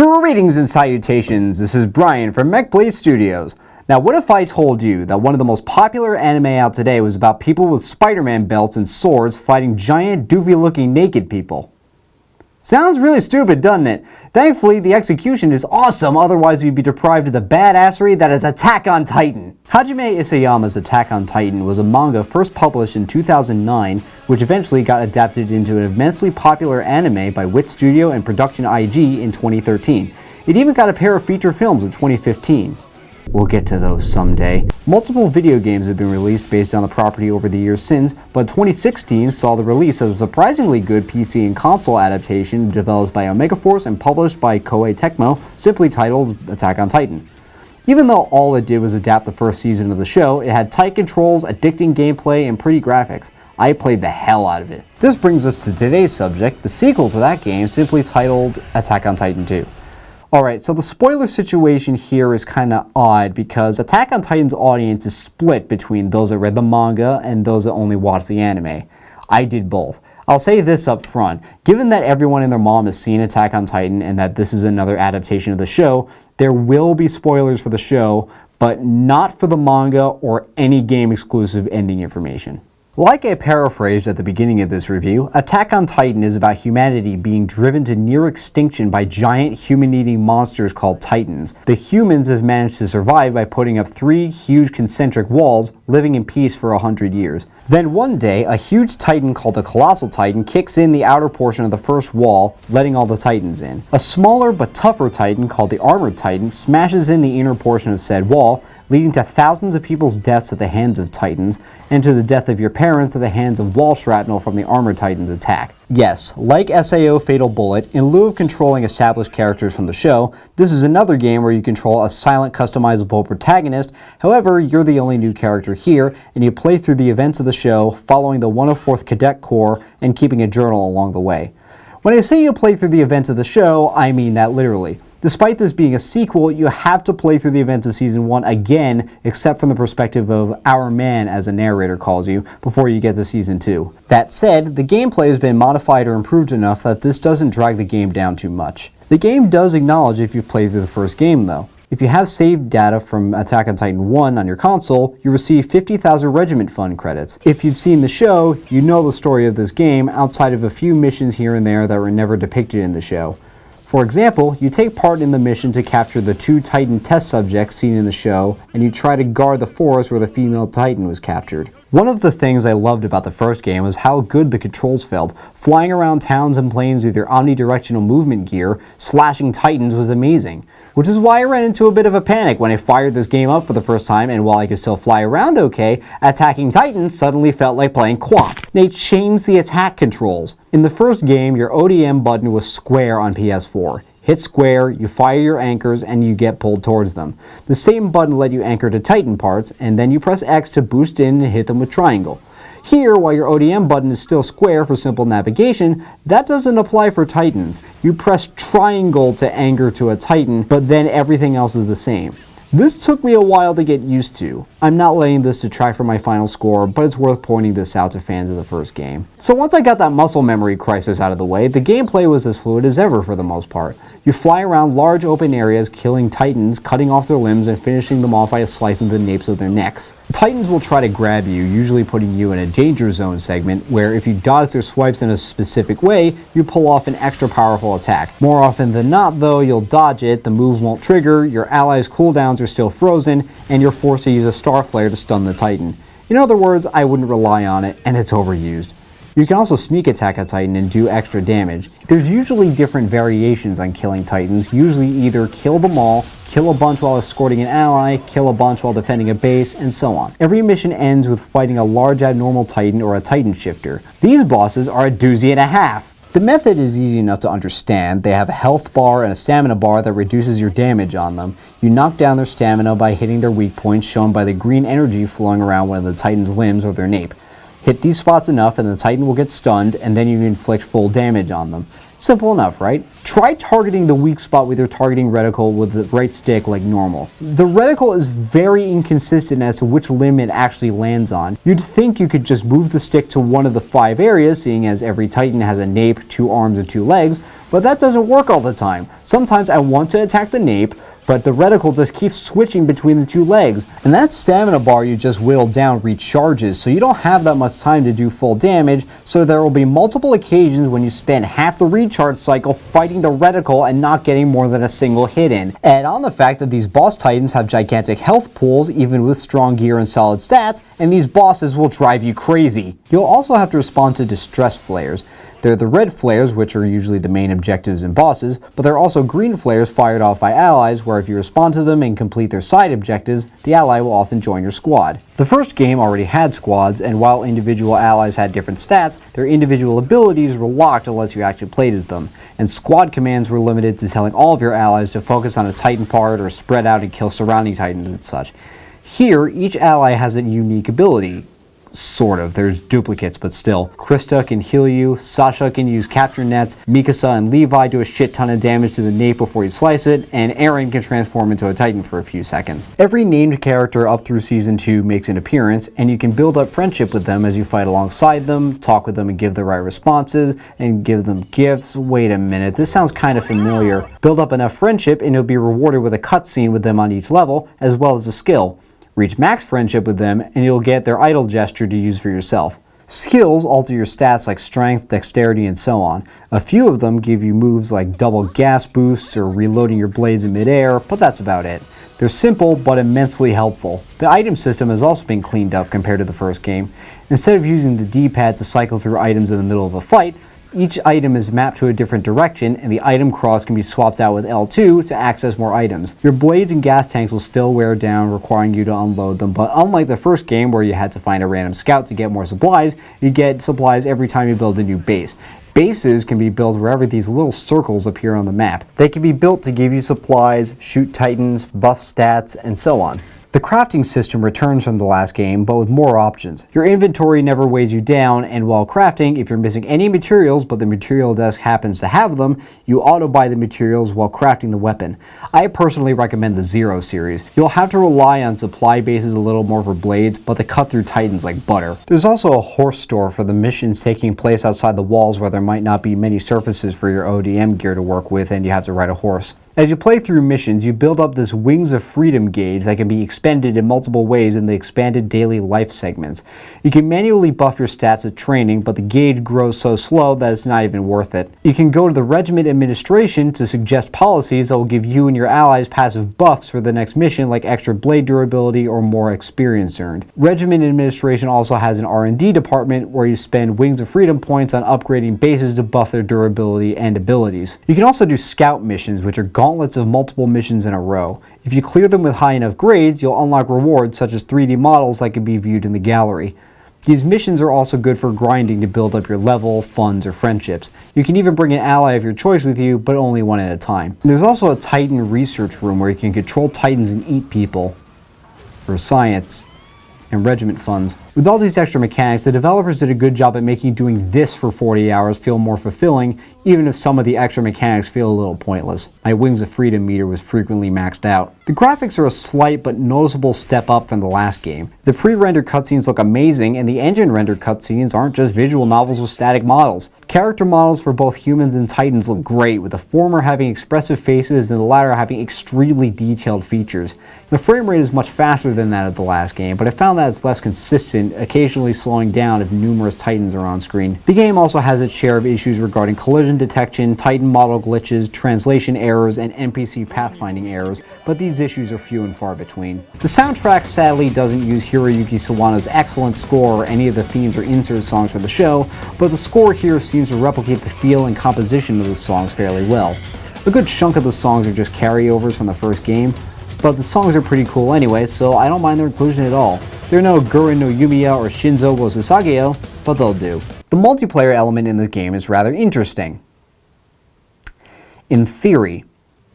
Greetings and salutations, this is Brian from Mechbladestudios. Now what if I told you that one of the most popular anime out today was about people with Spider-Man belts and swords fighting giant doofy looking naked people? Sounds really stupid, doesn't it? Thankfully, the execution is awesome, otherwise we'd be deprived of the badassery that is Attack on Titan. Hajime Isayama's Attack on Titan was a manga first published in 2009, which eventually got adapted into an immensely popular anime by Wit Studio and Production IG in 2013. It even got a pair of feature films in 2015. We'll get to those someday. Multiple video games have been released based on the property over the years since, but 2016 saw the release of a surprisingly good PC and console adaptation developed by Omega Force and published by Koei Tecmo, simply titled Attack on Titan. Even though all it did was adapt the first season of the show, it had tight controls, addicting gameplay, and pretty graphics. I played the hell out of it. This brings us to today's subject, the sequel to that game, simply titled Attack on Titan 2. Alright, so the spoiler situation here is kinda odd because Attack on Titan's audience is split between those that read the manga and those that only watch the anime. I did both. I'll say this up front, given that everyone and their mom has seen Attack on Titan and that this is another adaptation of the show, there will be spoilers for the show, but not for the manga or any game exclusive ending information. Like I paraphrased at the beginning of this review, Attack on Titan is about humanity being driven to near extinction by giant human-eating monsters called Titans. The humans have managed to survive by putting up 3 huge concentric walls, living in peace for 100 years. Then one day, a huge Titan called the Colossal Titan kicks in the outer portion of the first wall, letting all the Titans in. A smaller but tougher Titan called the Armored Titan smashes in the inner portion of said wall, leading to thousands of people's deaths at the hands of Titans, and to the death of your parents at the hands of wall shrapnel from the Armored Titan's attack. Yes, like SAO Fatal Bullet, in lieu of controlling established characters from the show, this is another game where you control a silent customizable protagonist. However, you're the only new character here, and you play through the events of the show, following the 104th Cadet Corps and keeping a journal along the way. When I say you play through the events of the show, I mean that literally. Despite this being a sequel, you have to play through the events of Season 1 again, except from the perspective of Our Man, as a narrator calls you, before you get to Season 2. That said, the gameplay has been modified or improved enough that this doesn't drag the game down too much. The game does acknowledge if you play through the first game though. If you have saved data from Attack on Titan 1 on your console, you receive 50,000 Regiment Fund credits. If you've seen the show, you know the story of this game outside of a few missions here and there that were never depicted in the show. For example, you take part in the mission to capture the 2 Titan test subjects seen in the show, and you try to guard the forest where the female Titan was captured. One of the things I loved about the first game was how good the controls felt. Flying around towns and plains with your omnidirectional movement gear, slashing Titans was amazing. Which is why I ran into a bit of a panic when I fired this game up for the first time, and while I could still fly around okay, attacking Titans suddenly felt like playing QWOP. They changed the attack controls. In the first game, your ODM button was square on PS4. Hit square, you fire your anchors, and you get pulled towards them. The same button let you anchor to Titan parts, and then you press X to boost in and hit them with triangle. Here, while your ODM button is still square for simple navigation, that doesn't apply for Titans. You press triangle to anchor to a Titan, but then everything else is the same. This took me a while to get used to. I'm not letting this detract from my final score, but it's worth pointing this out to fans of the first game. So once I got that muscle memory crisis out of the way, the gameplay was as fluid as ever for the most part. You fly around large open areas killing Titans, cutting off their limbs and finishing them off by slicing the napes of their necks. Titans will try to grab you, usually putting you in a danger zone segment where if you dodge their swipes in a specific way, you pull off an extra powerful attack. More often than not though, you'll dodge it, the move won't trigger, your allies' cooldowns are still frozen, and you're forced to use a star flare to stun the Titan. In other words, I wouldn't rely on it, and it's overused. You can also sneak attack a Titan and do extra damage. There's usually different variations on killing Titans, usually either kill them all, kill a bunch while escorting an ally, kill a bunch while defending a base, and so on. Every mission ends with fighting a large abnormal Titan or a Titan shifter. These bosses are a doozy and a half. The method is easy enough to understand. They have a health bar and a stamina bar that reduces your damage on them. You knock down their stamina by hitting their weak points shown by the green energy flowing around one of the Titan's limbs or their nape. Hit these spots enough and the Titan will get stunned, and then you inflict full damage on them. Simple enough, right? Try targeting the weak spot with your targeting reticle with the right stick like normal. The reticle is very inconsistent as to which limb it actually lands on. You'd think you could just move the stick to one of the 5 areas, seeing as every Titan has a nape, 2 arms, and 2 legs, but that doesn't work all the time. Sometimes I want to attack the nape, but the reticle just keeps switching between the 2 legs. And that stamina bar you just whittled down recharges, so you don't have that much time to do full damage, so there will be multiple occasions when you spend half the recharge cycle fighting the reticle and not getting more than a single hit in. Add on the fact that these boss titans have gigantic health pools even with strong gear and solid stats, and these bosses will drive you crazy. You'll also have to respond to distress flares. They're the red flares, which are usually the main objectives and bosses, but there are also green flares fired off by allies, where if you respond to them and complete their side objectives, the ally will often join your squad. The first game already had squads, and while individual allies had different stats, their individual abilities were locked unless you actually played as them, and squad commands were limited to telling all of your allies to focus on a Titan part or spread out and kill surrounding Titans and such. Here, each ally has a unique ability. Sort of. There's duplicates, but still. Krista can heal you, Sasha can use capture nets, Mikasa and Levi do a shit ton of damage to the nape before you slice it, and Eren can transform into a Titan for a few seconds. Every named character up through Season 2 makes an appearance, and you can build up friendship with them as you fight alongside them, talk with them and give the right responses, and give them gifts. Wait a minute, this sounds kind of familiar. Build up enough friendship and you'll be rewarded with a cutscene with them on each level, as well as a skill. Reach max friendship with them, and you'll get their idol gesture to use for yourself. Skills alter your stats like strength, dexterity, and so on. A few of them give you moves like double gas boosts or reloading your blades in midair, but that's about it. They're simple, but immensely helpful. The item system has also been cleaned up compared to the first game. Instead of using the D-pad to cycle through items in the middle of a fight, each item is mapped to a different direction, and the item cross can be swapped out with L2 to access more items. Your blades and gas tanks will still wear down, requiring you to unload them, but unlike the first game where you had to find a random scout to get more supplies, you get supplies every time you build a new base. Bases can be built wherever these little circles appear on the map. They can be built to give you supplies, shoot titans, buff stats, and so on. The crafting system returns from the last game, but with more options. Your inventory never weighs you down, and while crafting, if you're missing any materials but the material desk happens to have them, you auto-buy the materials while crafting the weapon. I personally recommend the Zero series. You'll have to rely on supply bases a little more for blades, but they cut through titans like butter. There's also a horse store for the missions taking place outside the walls where there might not be many surfaces for your ODM gear to work with and you have to ride a horse. As you play through missions, you build up this Wings of Freedom gauge that can be expended in multiple ways in the expanded daily life segments. You can manually buff your stats with training, but the gauge grows so slow that it's not even worth it. You can go to the Regiment Administration to suggest policies that will give you and your allies passive buffs for the next mission, like extra blade durability or more experience earned. Regiment Administration also has an R&D department where you spend Wings of Freedom points on upgrading bases to buff their durability and abilities. You can also do scout missions, which are gauntlets of multiple missions in a row. If you clear them with high enough grades, you'll unlock rewards such as 3D models that can be viewed in the gallery. These missions are also good for grinding to build up your level, funds, or friendships. You can even bring an ally of your choice with you, but only one at a time. There's also a Titan research room where you can control Titans and eat people for science and regiment funds. With all these extra mechanics, the developers did a good job at making doing this for 40 hours feel more fulfilling, even if some of the extra mechanics feel a little pointless. My Wings of Freedom meter was frequently maxed out. The graphics are a slight but noticeable step up from the last game. The pre-rendered cutscenes look amazing, and the engine-rendered cutscenes aren't just visual novels with static models. Character models for both humans and Titans look great, with the former having expressive faces and the latter having extremely detailed features. The frame rate is much faster than that of the last game, but I found that it's less consistent, occasionally slowing down if numerous Titans are on screen. The game also has its share of issues regarding collision detection, Titan model glitches, translation errors, and NPC pathfinding errors, but these issues are few and far between. The soundtrack sadly doesn't use Hiroyuki Sawano's excellent score or any of the themes or insert songs for the show, but the score here seems to replicate the feel and composition of the songs fairly well. A good chunk of the songs are just carryovers from the first game, but the songs are pretty cool anyway, so I don't mind their inclusion at all. They're no Gurren no Yumiya or Shinzo wo Susageo, but they'll do. The multiplayer element in the game is rather interesting. In theory,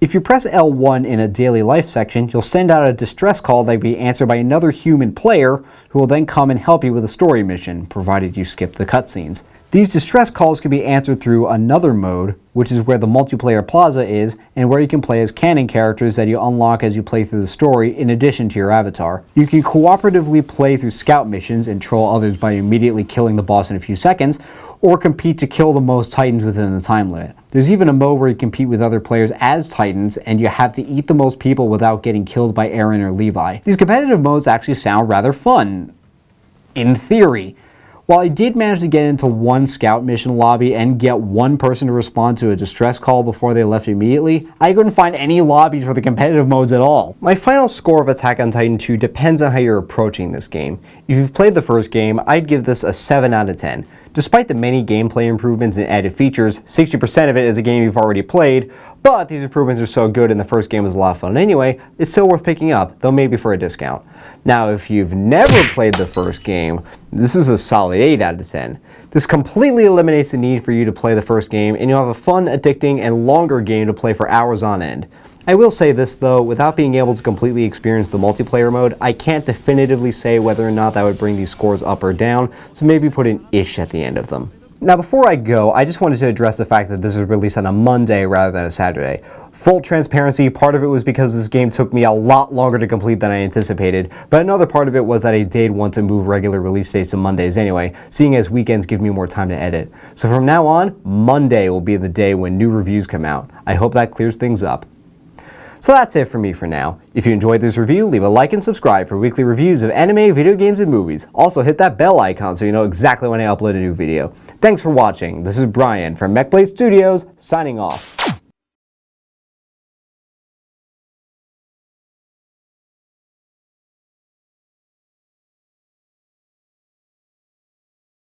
If you press L1 in a daily life section, you'll send out a distress call that will be answered by another human player who will then come and help you with a story mission, provided you skip the cutscenes. These distress calls can be answered through another mode, which is where the multiplayer plaza is, and where you can play as canon characters that you unlock as you play through the story in addition to your avatar. You can cooperatively play through scout missions and troll others by immediately killing the boss in a few seconds, or compete to kill the most titans within the time limit. There's even a mode where you compete with other players as titans, and you have to eat the most people without getting killed by Aaron or Levi. These competitive modes actually sound rather fun, in theory. While I did manage to get into one scout mission lobby and get one person to respond to a distress call before they left immediately, I couldn't find any lobbies for the competitive modes at all. My final score of Attack on Titan 2 depends on how you're approaching this game. If you've played the first game, I'd give this a 7 out of 10. Despite the many gameplay improvements and added features, 60% of it is a game you've already played, but these improvements are so good and the first game was a lot of fun anyway, it's still worth picking up, though maybe for a discount. Now, if you've never played the first game, this is a solid 8 out of 10. This completely eliminates the need for you to play the first game, and you'll have a fun, addicting, and longer game to play for hours on end. I will say this though, without being able to completely experience the multiplayer mode, I can't definitively say whether or not that would bring these scores up or down, so maybe put an ish at the end of them. Now before I go, I just wanted to address the fact that this is released on a Monday rather than a Saturday. Full transparency, part of it was because this game took me a lot longer to complete than I anticipated, but another part of it was that I did want to move regular release dates to Mondays anyway, seeing as weekends give me more time to edit. So from now on, Monday will be the day when new reviews come out. I hope that clears things up. So that's it for me for now. If you enjoyed this review, leave a like and subscribe for weekly reviews of anime, video games, and movies. Also hit that bell icon so you know exactly when I upload a new video. Thanks for watching. This is Brian from Mechbladestudios, signing off.